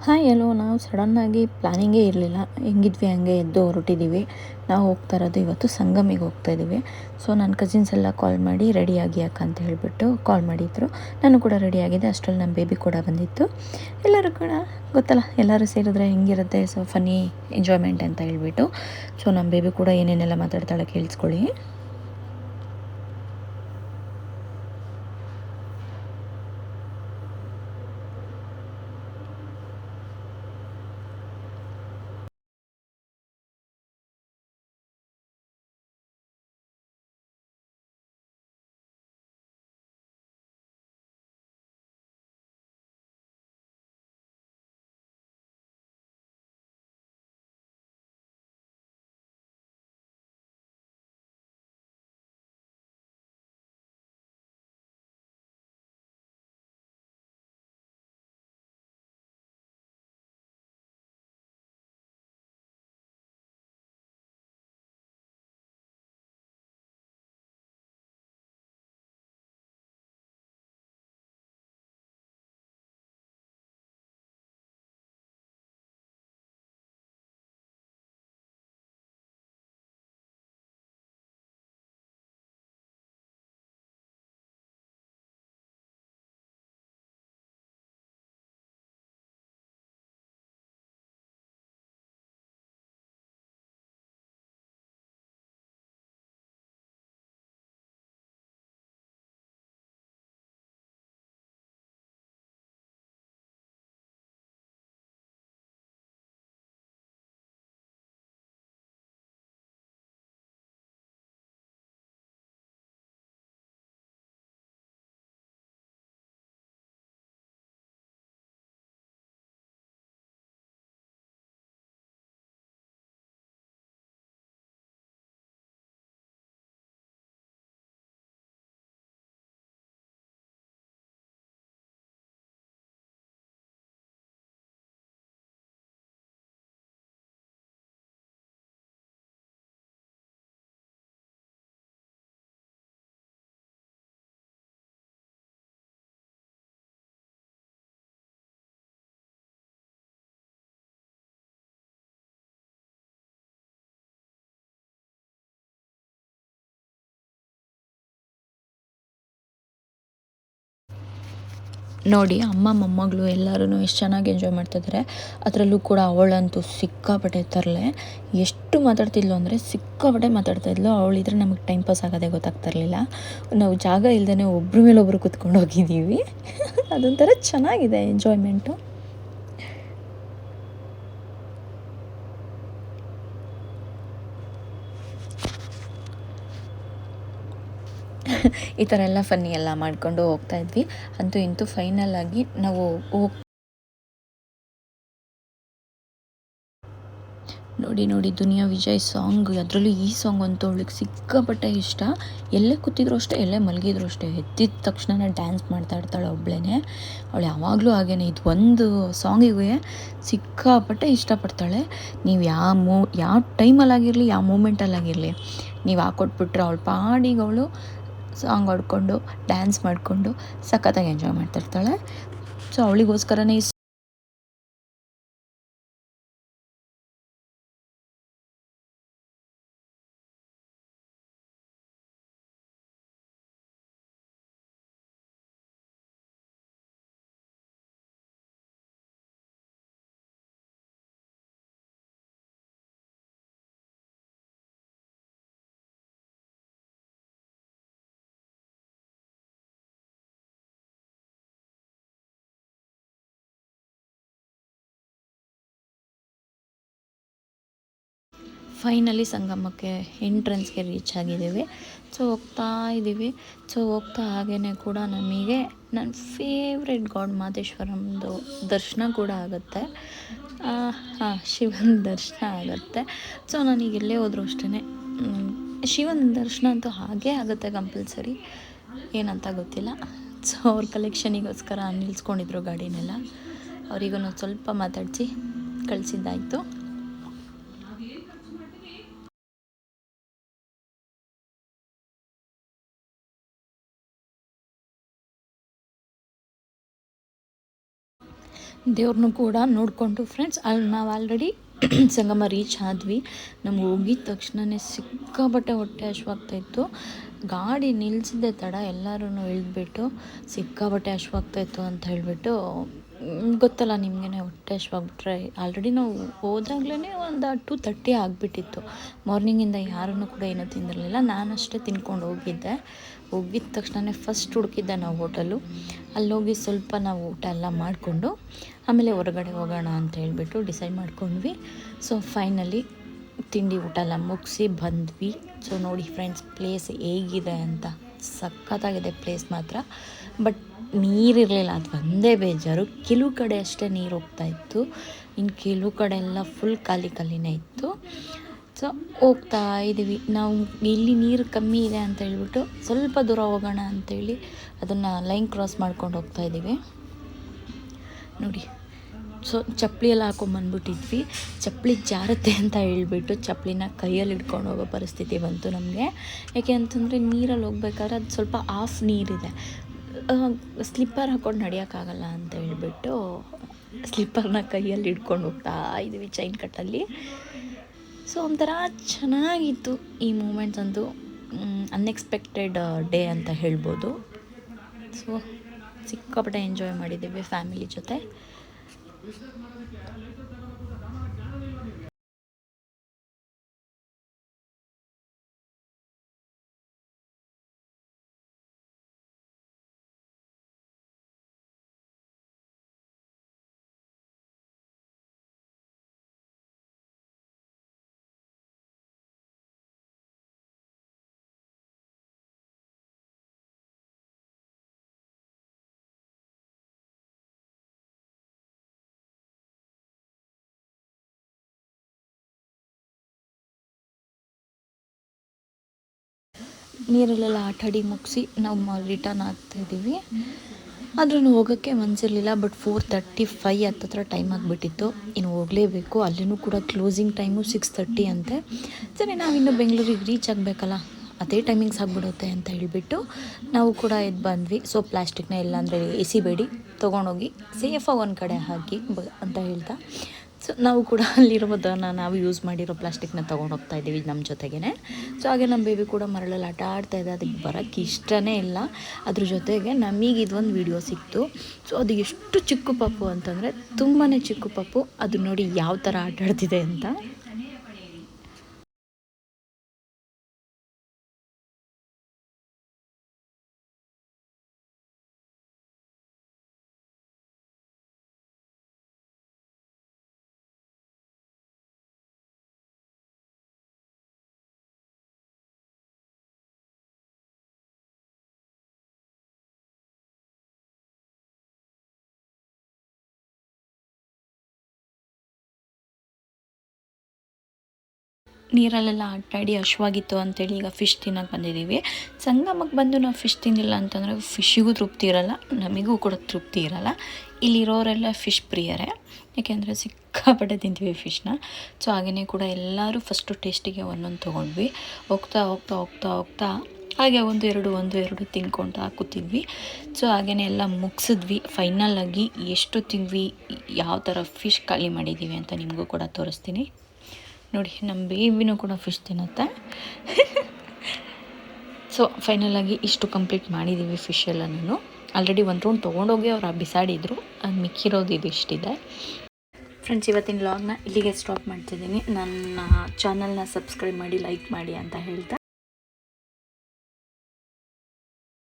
Hi ಎಲ್ಲೋ ನಾವು ಸಡನ್ನಾಗಿ ಪ್ಲ್ಯಾನಿಂಗೇ ಇರಲಿಲ್ಲ. ಹೆಂಗಿದ್ವಿ ಹಂಗೆ ಎದ್ದು ಹೊರಟಿದ್ದೀವಿ. ನಾವು ಹೋಗ್ತಾ ಇರೋದು ಇವತ್ತು ಸಂಗಮಿಗೆ ಹೋಗ್ತಾ ಇದ್ದೀವಿ. ಸೊ ನನ್ನ ಕಸಿನ್ಸ್ ಎಲ್ಲ ಕಾಲ್ ಮಾಡಿ ರೆಡಿಯಾಗಿ ಅಕ್ಕ ಅಂತ ಹೇಳಿಬಿಟ್ಟು ಕಾಲ್ ಮಾಡಿದ್ರು. ನಾನು ಕೂಡ ರೆಡಿಯಾಗಿದ್ದೆ. ಅಷ್ಟರಲ್ಲಿ ನಮ್ಮ ಬೇಬಿ ಕೂಡ ಬಂದಿತ್ತು. ಎಲ್ಲರೂ ಕೂಡ ಗೊತ್ತಲ್ಲ, ಎಲ್ಲರೂ ಸೇರಿದ್ರೆ ಹೆಂಗಿರುತ್ತೆ, ಸೊ ಫನ್ನಿ ಎಂಜಾಯ್ಮೆಂಟ್ ಅಂತ ಹೇಳ್ಬಿಟ್ಟು. ಸೊ ನಮ್ಮ ಬೇಬಿ ಕೂಡ ಏನೇನೆಲ್ಲ ಮಾತಾಡ್ತಾಳೆ ಕೇಳಿಸ್ಕೊಳ್ಳಿ. ನೋಡಿ, ಅಮ್ಮ ಮೊಮ್ಮಗಳು ಎಲ್ಲರೂ ಎಷ್ಟು ಚೆನ್ನಾಗಿ ಎಂಜಾಯ್ ಮಾಡ್ತಿದ್ದಾರೆ. ಅದರಲ್ಲೂ ಕೂಡ ಅವಳಂತೂ ಸಿಕ್ಕಾಪಟ್ಟೆ ತರಲೆ. ಎಷ್ಟು ಮಾತಾಡ್ತಿದ್ಲು ಅಂದರೆ ಸಿಕ್ಕಾಪಟ್ಟೆ ಮಾತಾಡ್ತಾಯಿದ್ಲು. ಅವಳಿದ್ರೆ ನಮಗೆ ಟೈಮ್ ಪಾಸ್ ಆಗೋದೇ ಗೊತ್ತಾಗ್ತಿರ್ಲಿಲ್ಲ. ನಾವು ಜಾಗ ಇಲ್ಲದೇ ಒಬ್ಬರ ಮೇಲೆ ಒಬ್ಬರು ಕೂತ್ಕೊಂಡು ಹೋಗಿದ್ದೀವಿ. ಅದೊಂಥರ ಚೆನ್ನಾಗಿದೆ ಎಂಜಾಯ್ಮೆಂಟು. ಈ ಥರ ಎಲ್ಲ ಫನ್ನಿ ಎಲ್ಲ ಮಾಡಿಕೊಂಡು ಹೋಗ್ತಾಯಿದ್ವಿ. ಅಂತೂ ಇಂತೂ ಫೈನಲ್ ಆಗಿ ನಾವು ನೋಡಿ ದುನಿಯಾ ವಿಜಯ್ ಸಾಂಗ್, ಅದರಲ್ಲೂ ಈ ಸಾಂಗ್ ಅಂತೂ ಅವಳಿಗೆ ಸಿಕ್ಕಾಪಟ್ಟೆ ಇಷ್ಟ. ಎಲ್ಲೇ ಕೂತಿದ್ರು ಅಷ್ಟೇ, ಎಲ್ಲೇ ಮಲಗಿದ್ರು ಅಷ್ಟೇ, ಎದ್ದಿದ ತಕ್ಷಣ ಡ್ಯಾನ್ಸ್ ಮಾಡ್ತಾ ಇರ್ತಾಳೆ ಒಬ್ಬಳೇ. ಅವಳು ಯಾವಾಗಲೂ ಹಾಗೇನೆ, ಇದು ಒಂದು ಸಾಂಗಿಗೆ ಸಿಕ್ಕಾಪಟ್ಟೆ ಇಷ್ಟಪಡ್ತಾಳೆ. ನೀವು ಯಾವ ಟೈಮಲ್ಲಾಗಿರಲಿ, ಯಾವ ಮೂಮೆಂಟಲ್ಲಾಗಿರಲಿ, ನೀವು ಹಾಕ್ಕೊಟ್ಬಿಟ್ರೆ ಅವಳು ಪಾಡಿಗೆ ಅವಳು ಸಾಂಗ್ ಹಾಡ್ಕೊಂಡು ಡ್ಯಾನ್ಸ್ ಮಾಡಿಕೊಂಡು ಸಖತ್ತಾಗಿ ಎಂಜಾಯ್ ಮಾಡ್ತಿರ್ತಾಳೆ. ಸೊ ಅವಳಿಗೋಸ್ಕರನೇ ಫೈನಲಿ ಸಂಗಮಕ್ಕೆ ಎಂಟ್ರೆನ್ಸ್ಗೆ ರೀಚ್ ಆಗಿದ್ದೀವಿ. ಸೊ ಹೋಗ್ತಾ ಇದ್ದೀವಿ. ಸೊ ಹೋಗ್ತಾ ಹಾಗೇ ಕೂಡ ನಮಗೆ ನನ್ನ ಫೇವ್ರೆಟ್ ಗಾಡ್ ಮಾದೇಶ್ವರಂದು ದರ್ಶನ ಕೂಡ ಆಗುತ್ತೆ. ಶಿವನ ದರ್ಶನ ಆಗುತ್ತೆ. ಸೊ ನನಗೆ ಎಲ್ಲೇ ಹೋದರೂ ಅಷ್ಟೇ, ಶಿವನ ದರ್ಶನ ಅಂತೂ ಹಾಗೇ ಆಗುತ್ತೆ ಕಂಪಲ್ಸರಿ, ಏನಂತ ಗೊತ್ತಿಲ್ಲ. ಸೊ ಅವ್ರ ಕಲೆಕ್ಷನಿಗೋಸ್ಕರ ನಿಲ್ಲಿಸ್ಕೊಂಡಿದ್ರು ಗಾಡಿನೆಲ್ಲ. ಅವರಿಗೂ ಸ್ವಲ್ಪ ಮಾತಾಡಿಸಿ ಕಳಿಸಿದ್ದಾಯಿತು. ದೇವ್ರನ್ನೂ ಕೂಡ ನೋಡಿಕೊಂಡು ಫ್ರೆಂಡ್ಸ್ ಅಲ್ಲಿ ನಾವು ಆಲ್ರೆಡಿ ಸಂಗಮ ರೀಚ್ ಆದ್ವಿ. ನಮ್ಗೆ ಹೋಗಿದ ತಕ್ಷಣವೇ ಸಿಕ್ಕಾಪಟ್ಟೆ ಹೊಟ್ಟೆ ಹಶ್ವಾಗ್ತಾಯಿತ್ತು. ಗಾಡಿ ನಿಲ್ಲಿಸಿದ್ದೆ ತಡ ಎಲ್ಲರೂ ಇಳಿದ್ಬಿಟ್ಟು ಸಿಕ್ಕಾಪಟ್ಟೆ ಹಶ್ವಾಗ್ತಾಯಿತ್ತು ಅಂತ ಹೇಳಿಬಿಟ್ಟು ಗೊತ್ತಲ್ಲ ನಿಮಗೇ ಹೊಟ್ಟೆ ಹಶ್ವಾಗ್ಬಿಟ್ರೆ ಆಲ್ರೆಡಿ ನಾವು ಹೋದಾಗ್ಲೇ ಒಂದು 2:30 ಆಗಿಬಿಟ್ಟಿತ್ತು. ಮಾರ್ನಿಂಗಿಂದ ಯಾರೂ ಕೂಡ ಏನೂ ತಿಂದಿರಲಿಲ್ಲ. ನಾನಷ್ಟೇ ತಿನ್ಕೊಂಡು ಹೋಗಿದ್ದ ತಕ್ಷಣ ಫಸ್ಟ್ ಹುಡುಕಿದ್ದೆ ನಾವು ಹೋಟೆಲು. ಅಲ್ಲೋಗಿ ಸ್ವಲ್ಪ ನಾವು ಊಟ ಎಲ್ಲ ಮಾಡಿಕೊಂಡು ಆಮೇಲೆ ಹೊರಗಡೆ ಹೋಗೋಣ ಅಂತ ಹೇಳ್ಬಿಟ್ಟು ಡಿಸೈಡ್ ಮಾಡ್ಕೊಂಡ್ವಿ. ಸೊ ಫೈನಲಿ ತಿಂಡಿ ಊಟ ಎಲ್ಲ ಮುಗಿಸಿ ಬಂದ್ವಿ. ಸೊ ನೋಡಿ ಫ್ರೆಂಡ್ಸ್ ಪ್ಲೇಸ್ ಹೇಗಿದೆ ಅಂತ, ಸಖತ್ತಾಗಿದೆ ಪ್ಲೇಸ್ ಮಾತ್ರ. ಬಟ್ ನೀರಿರಲಿಲ್ಲ, ಅದು ಒಂದೇ ಬೇಜಾರು. ಕೆಲವು ಕಡೆ ಅಷ್ಟೇ ನೀರು ಹೋಗ್ತಾಯಿತ್ತು, ಇನ್ನು ಕೆಲವು ಕಡೆ ಎಲ್ಲ ಫುಲ್ ಖಾಲಿನೇ ಇತ್ತು. ಸೊ ಹೋಗ್ತಾ ಇದ್ದೀವಿ ನಾವು. ಇಲ್ಲಿ ನೀರು ಕಮ್ಮಿ ಇದೆ ಅಂತ ಹೇಳ್ಬಿಟ್ಟು ಸ್ವಲ್ಪ ದೂರ ಹೋಗೋಣ ಅಂಥೇಳಿ ಅದನ್ನು ಲೈನ್ ಕ್ರಾಸ್ ಮಾಡ್ಕೊಂಡು ಹೋಗ್ತಾಯಿದ್ದೀವಿ ನೋಡಿ. ಸೊ ಚಪ್ಪಲಿ ಎಲ್ಲ ಹಾಕೊಂಬಂದ್ಬಿಟ್ಟಿದ್ವಿ. ಚಪ್ಪಲಿ ಜಾರುತ್ತೆ ಅಂತ ಹೇಳ್ಬಿಟ್ಟು ಚಪ್ಪಲಿನ ಕೈಯಲ್ಲಿ ಹಿಡ್ಕೊಂಡು ಹೋಗೋ ಪರಿಸ್ಥಿತಿ ಬಂತು ನಮಗೆ. ಯಾಕೆ ಅಂತಂದರೆ ನೀರಲ್ಲಿ ಹೋಗ್ಬೇಕಾದ್ರೆ ಅದು ಸ್ವಲ್ಪ ಆಫ್ ನೀರಿದೆ, ಸ್ಲಿಪ್ಪರ್ ಹಾಕ್ಕೊಂಡು ನಡೆಯೋಕ್ಕಾಗಲ್ಲ ಅಂತ ಹೇಳ್ಬಿಟ್ಟು ಸ್ಲಿಪ್ಪರ್ನ ಕೈಯಲ್ಲಿ ಹಿಡ್ಕೊಂಡು ಹೋಗ್ತಾ ಇದ್ದೀವಿ ಚೈನ್ ಕಟ್ಟಲ್ಲಿ. ಸೊ ಒಂಥರ ಚೆನ್ನಾಗಿತ್ತು ಈ ಮೂಮೆಂಟ್ಸ್ ಅಂತೂ. ಅನ್ಎಕ್ಸ್ಪೆಕ್ಟೆಡ್ ಡೇ ಅಂತ ಹೇಳ್ಬೋದು. ಸೊ ಸಿಕ್ಕಾಪಟ್ಟೆ ಎಂಜಾಯ್ ಮಾಡಿದ್ದೀವಿ ಫ್ಯಾಮಿಲಿ ಜೊತೆ. ನೀರಲ್ಲೆಲ್ಲ ಆಟಾಡಿ ಮುಗಿಸಿ ನಾವು ರಿಟರ್ನ್ ಆಗ್ತಾಯಿದ್ದೀವಿ. ಆದ್ರೂ ಹೋಗೋಕ್ಕೆ ಮನಸ್ಸಿರಲಿಲ್ಲ. ಬಟ್ 4:35 ಹತ್ತತ್ರ ಟೈಮ್ ಆಗಿಬಿಟ್ಟಿತ್ತು. ಇನ್ನು ಹೋಗಲೇಬೇಕು. ಅಲ್ಲಿನೂ ಕೂಡ ಕ್ಲೋಸಿಂಗ್ ಟೈಮು 6:30 ಅಂತೆ. ಸರಿ ನಾವಿನ್ನು ಬೆಂಗಳೂರಿಗೆ ರೀಚ್ ಆಗಬೇಕಲ್ಲ, ಅದೇ ಟೈಮಿಂಗ್ಸ್ ಆಗಿಬಿಡುತ್ತೆ ಅಂತ ಹೇಳಿಬಿಟ್ಟು ನಾವು ಕೂಡ ಎದ್ದು ಬಂದ್ವಿ. ಸೊ ಪ್ಲಾಸ್ಟಿಕ್ನ ಎಲ್ಲಾಂದರೆ ಎಸಿಬೇಡಿ, ತೊಗೊಂಡೋಗಿ ಸೇಫಾಗಿ ಒಂದು ಕಡೆ ಹಾಕಿ ಅಂತ ಹೇಳ್ತಾ ಸೊ ನಾವು ಕೂಡ ಅಲ್ಲಿರೋದನ್ನು ನಾವು ಯೂಸ್ ಮಾಡಿರೋ ಪ್ಲಾಸ್ಟಿಕ್ನ ತೊಗೊಂಡು ಹೋಗ್ತಾ ಇದ್ದೀವಿ ನಮ್ಮ ಜೊತೆಗೇ. ಸೊ ಹಾಗೆ ನಮ್ಮ ಬೇಬಿ ಕೂಡ ಮರಳಲ್ಲಿ ಆಟ ಆಡ್ತಾಯಿದ್ದೆ. ಅದಕ್ಕೆ ಬರೋಕ್ಕೆ ಇಷ್ಟನೇ ಇಲ್ಲ. ಅದ್ರ ಜೊತೆಗೆ ನಮಗೆ ಇದೊಂದು ವಿಡಿಯೋ ಸಿಕ್ತು. ಸೊ ಅದು ಎಷ್ಟು ಚಿಕ್ಕ ಪಪ್ಪು ಅಂತಂದರೆ ತುಂಬಾ ಚಿಕ್ಕ ಪಪ್ಪು. ಅದು ನೋಡಿ ಯಾವ ಥರ ಆಟ ಆಡ್ತಿದೆ ಅಂತ. ನೀರಲ್ಲೆಲ್ಲ ಆಟಾಡಿ ಹಶ್ವಾಗಿತ್ತು ಅಂತೇಳಿ ಈಗ ಫಿಶ್ ತಿನ್ನೋಕೆ ಬಂದಿದ್ದೀವಿ. ಸಂಗಮಕ್ಕೆ ಬಂದು ನಾವು ಫಿಶ್ ತಿಂದಿಲ್ಲ ಅಂತಂದರೆ ಫಿಶ್ಶಿಗೂ ತೃಪ್ತಿ ಇರೋಲ್ಲ, ನಮಗೂ ಕೂಡ ತೃಪ್ತಿ ಇರೋಲ್ಲ. ಇಲ್ಲಿರೋರೆಲ್ಲ ಫಿಶ್ ಪ್ರಿಯರೇ, ಏಕೆಂದರೆ ಸಿಕ್ಕಾಪಟ್ಟೆ ತಿಂತೀವಿ ಫಿಶ್ನ. ಸೊ ಹಾಗೆಯೇ ಕೂಡ ಎಲ್ಲರೂ ಫಸ್ಟು ಟೇಸ್ಟಿಗೆ ಒಂದೊಂದು ತೊಗೊಂಡ್ವಿ. ಹೋಗ್ತಾ ಹಾಗೆ ಒಂದು ಎರಡು ತಿನ್ಕೊಳ್ತಾ ಕೂತಿದ್ವಿ. ಸೊ ಹಾಗೆಯೇ ಎಲ್ಲ ಮುಗಿಸಿದ್ವಿ. ಫೈನಲಾಗಿ ಎಷ್ಟು ತಿಂದ್ವಿ, ಯಾವ ಥರ ಫಿಶ್ ಖಾಲಿ ಮಾಡಿದ್ದೀವಿ ಅಂತ ನಿಮಗೂ ಕೂಡ ತೋರಿಸ್ತೀನಿ ನೋಡಿ. ನಮ್ಮ ಬೇಬಿನೂ ಕೂಡ ಫಿಶ್ ತಿನ್ನುತ್ತೆ. ಸೊ ಫೈನಲಾಗಿ ಇಷ್ಟು ಕಂಪ್ಲೀಟ್ ಮಾಡಿದ್ದೀವಿ ಫಿಶ್ ಎಲ್ಲನೂ. ಆಲ್ರೆಡಿ ಒಂದು ರೌಂಡ್ ತೊಗೊಂಡೋಗಿ ಅವ್ರು ಬಿಸಾಡಿದ್ರು, ಅದು ಮಿಕ್ಕಿರೋದು ಇದಿಷ್ಟಿದೆ. ಫ್ರೆಂಡ್ಸ್ ಇವತ್ತಿನ ವ್ಲಾಗ್ನ ಇಲ್ಲಿಗೆ ಸ್ಟಾಪ್ ಮಾಡ್ತಿದ್ದೀನಿ. ನನ್ನ ಚಾನಲ್ನ ಸಬ್ಸ್ಕ್ರೈಬ್ ಮಾಡಿ, ಲೈಕ್ ಮಾಡಿ ಅಂತ ಹೇಳ್ತಾ